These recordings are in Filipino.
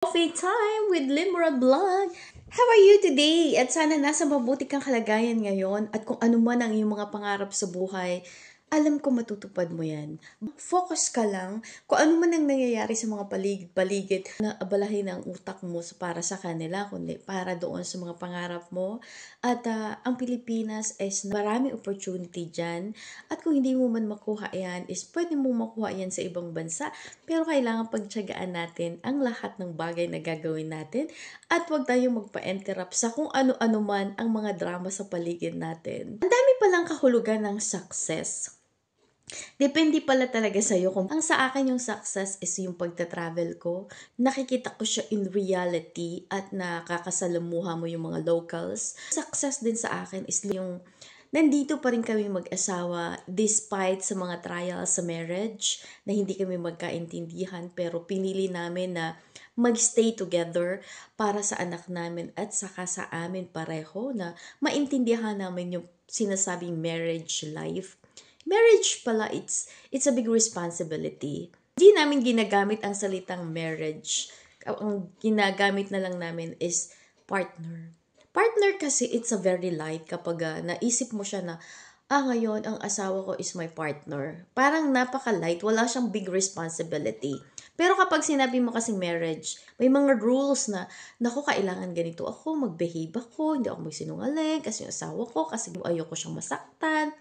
Coffee time with Limra Vlog. How are you today? At sana nasa mabuti kang kalagayan ngayon at kung ano man ang iyong mga pangarap sa buhay, alam ko matutupad mo yan. Focus ka lang kung ano man ang nangyayari sa mga paligid-paligid na abalahin ang utak mo para sa kanila, kundi para doon sa mga pangarap mo. At ang Pilipinas is maraming opportunity dyan. At kung hindi mo man makuha yan, is pwede mo makuha yan sa ibang bansa. Pero kailangan pagtiyagaan natin ang lahat ng bagay na gagawin natin at huwag tayong magpa-interrupt sa kung ano-ano man ang mga drama sa paligid natin. Ang dami palang kahulugan ng success. Depende pala talaga sa'yo kung ang sa akin yung success is yung pagta-travel ko. Nakikita ko siya in reality at nakakasalamuha mo yung mga locals. Success din sa akin is yung nandito pa rin kami mag-asawa despite sa mga trials sa marriage na hindi kami magkaintindihan pero pinili namin na magstay together para sa anak namin at saka sa amin pareho na maintindihan namin yung sinasabing marriage life. Marriage pala, it's a big responsibility. Hindi namin ginagamit ang salitang marriage. Ang ginagamit na lang namin is partner. Partner kasi it's a very light kapag naisip mo siya na, ngayon ang asawa ko is my partner. Parang napaka-light, wala siyang big responsibility. Pero kapag sinabi mo kasing marriage, may mga rules na, naku, kailangan ganito ako, mag-behave ako, hindi ako magsinungaling, kasi yung asawa ko, kasi ayoko siyang masaktan.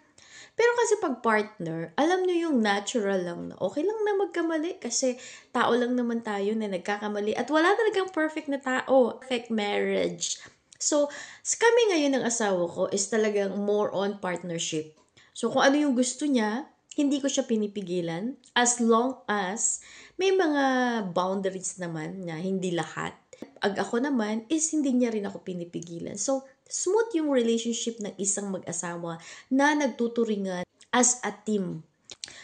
Pero kasi pag partner, alam nyo yung natural lang na okay lang na magkamali kasi tao lang naman tayo na nagkakamali at wala talagang perfect na tao, perfect marriage. So, kami ngayon ng asawa ko is talagang more on partnership. So, kung ano yung gusto niya, hindi ko siya pinipigilan as long as may mga boundaries naman na hindi lahat. Ako naman is hindi niya rin ako pinipigilan. So, smooth yung relationship ng isang mag-asawa na nagtuturingan as a team.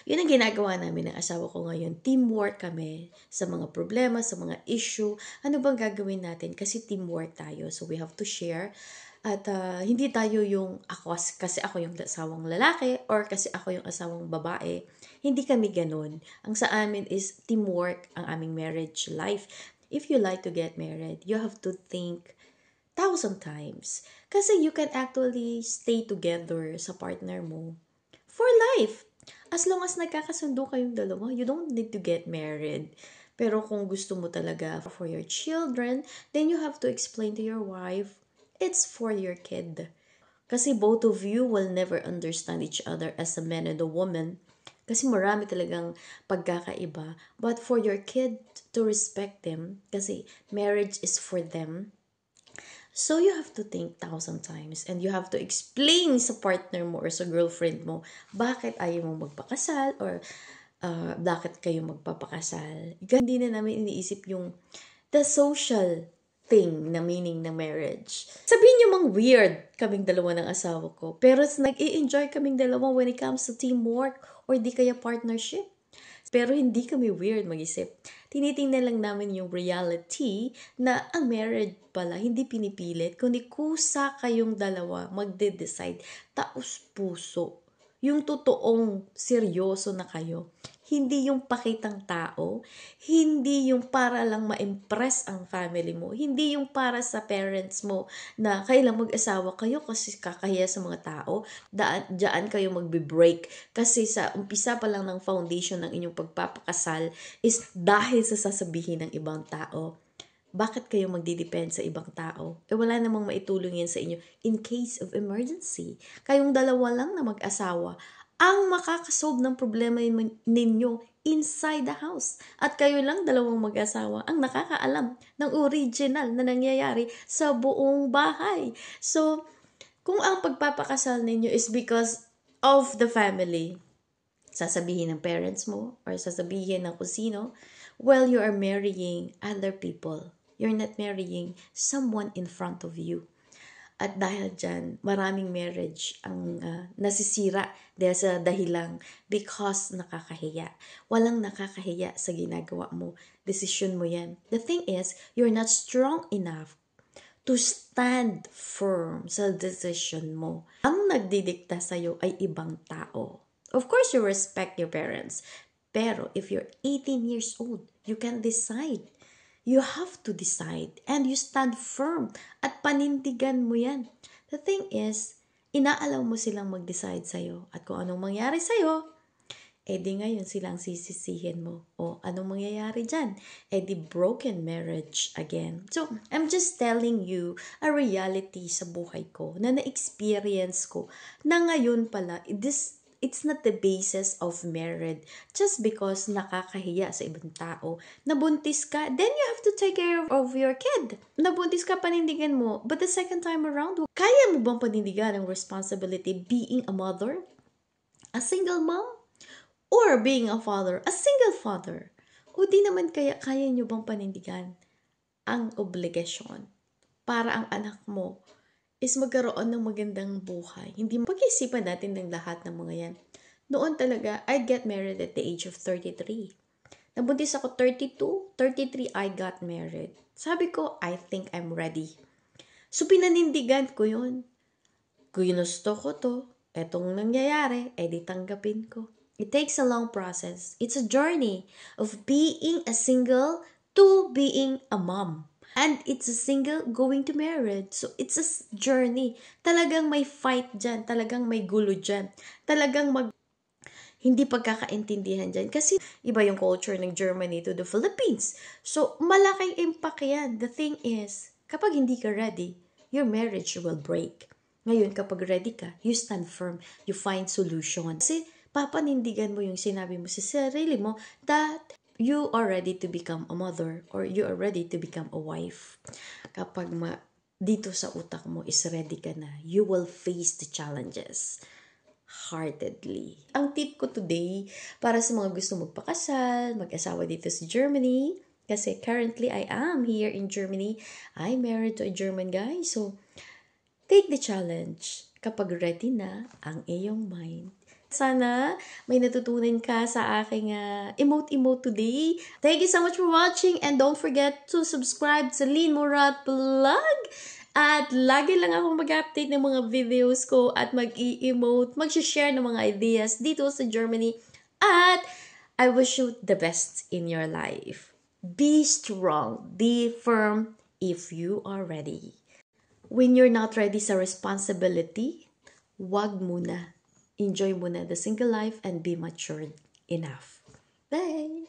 Yun ang ginagawa namin ng asawa ko ngayon. Teamwork kami sa mga problema, sa mga issue. Ano bang gagawin natin? Kasi teamwork tayo. So we have to share. At hindi tayo yung ako kasi ako yung asawang lalaki or kasi ako yung asawang babae. Hindi kami ganun. Ang sa amin is teamwork ang aming marriage life. If you like to get married, you have to think 1,000 times. Kasi you can actually stay together sa partner mo for life. As long as nagkakasundo kayong dalawa, you don't need to get married. Pero kung gusto mo talaga for your children, then you have to explain to your wife, it's for your kid. Kasi both of you will never understand each other as a man and a woman. Kasi marami talagang pagkakaiba. But for your kid to respect them, kasi marriage is for them, so you have to think 1,000 times and you have to explain sa partner mo or sa girlfriend mo bakit ayaw mo magpakasal or bakit kayo magpapakasal. Hindi na namin iniisip yung the social thing na meaning ng marriage. Sabihin niyo mang weird kaming dalawa ng asawa ko, pero nag-i-enjoy kaming dalawa when it comes to teamwork or di kaya partnership. Pero hindi kami weird mag-isip. Tinitingnan lang namin yung reality na ang marriage pala hindi pinipilit, kundi kusa kayong dalawa magde-decide taos puso. Yung totoong seryoso na kayo. Hindi yung pakitang tao, hindi yung para lang ma-impress ang family mo, hindi yung para sa parents mo na kailang mag-asawa kayo kasi kakahiya sa mga tao, dyan kayo magbe-break kasi sa umpisa pa lang ng foundation ng inyong pagpapakasal is dahil sa sasabihin ng ibang tao. Bakit kayo magdidepend sa ibang tao? Wala namang maitulong yan sa inyo in case of emergency. Kayong dalawa lang na mag-asawa ang makakasolve ng problema ninyo inside the house. At kayo lang dalawang mag-asawa ang nakakaalam ng original na nangyayari sa buong bahay. So, kung ang pagpapakasal ninyo is because of the family, sasabihin ng parents mo or sasabihin ng kusino, well, you are marrying other people. You're not marrying someone in front of you. At dahil dyan, maraming marriage ang nasisira dahil sa dahilang because nakakahiya. Walang nakakahiya sa ginagawa mo. Desisyon mo yan. The thing is, you're not strong enough to stand firm sa decision mo. Ang nagdidikta sa'yo ay ibang tao. Of course, you respect your parents. Pero if you're 18 years old, you can decide. You have to decide and you stand firm at panindigan mo yan. The thing is, inaalaw mo silang mag-decide sa'yo at kung anong mangyari sa'yo, di ngayon silang sisisihin mo. O anong mangyayari dyan? Di broken marriage again. So, I'm just telling you a reality sa buhay ko na na-experience ko na ngayon pala, it's not the basis of marriage just because nakakahiya sa ibang tao. Nabuntis ka, then you have to take care of your kid. Nabuntis ka, panindigan mo. But the second time around, kaya mo bang panindigan ang responsibility being a mother? A single mom? Or being a father, a single father. O di naman kaya nyo bang panindigan ang obligasyon para ang anak mo is magkaroon ng magandang buhay. Hindi pag-isipan natin ng lahat ng mga yan. Noon talaga, I get married at the age of 33. Nabuntis ako 32, 33 I got married. Sabi ko, I think I'm ready. So pinanindigan ko yun. Ginusto ko to, etong nangyayari, di tanggapin ko. It takes a long process. It's a journey of being a single to being a mom. And it's a single going to marriage. So, it's a journey. Talagang may fight dyan. Talagang may gulo dyan. Talagang hindi pagkakaintindihan dyan. Kasi iba yung culture ng Germany to the Philippines. So, malaking impact yan. The thing is, kapag hindi ka ready, your marriage will break. Ngayon, kapag ready ka, you stand firm. You find solution. Kasi, papanindigan mo yung sinabi mo sa sarili mo that you are ready to become a mother or you are ready to become a wife. Kapag dito sa utak mo is ready ka na, you will face the challenges heartedly. Ang tip ko today, para sa mga gusto magpakasal, mag-asawa dito sa Germany, kasi currently I am here in Germany. I'm married to a German guy, so take the challenge. Kapag ready na ang iyong mind, sana may natutunan ka sa aking emote today. Thank you so much for watching and don't forget to subscribe sa Lynn Murat Vlog. At lagi lang ako mag-update ng mga videos ko at mag-i-emote, mag-share ng mga ideas dito sa Germany. At I wish you the best in your life. Be strong, be firm if you are ready. When you're not ready sa responsibility, wag muna. Enjoy muna the single life and be matured enough. Bye!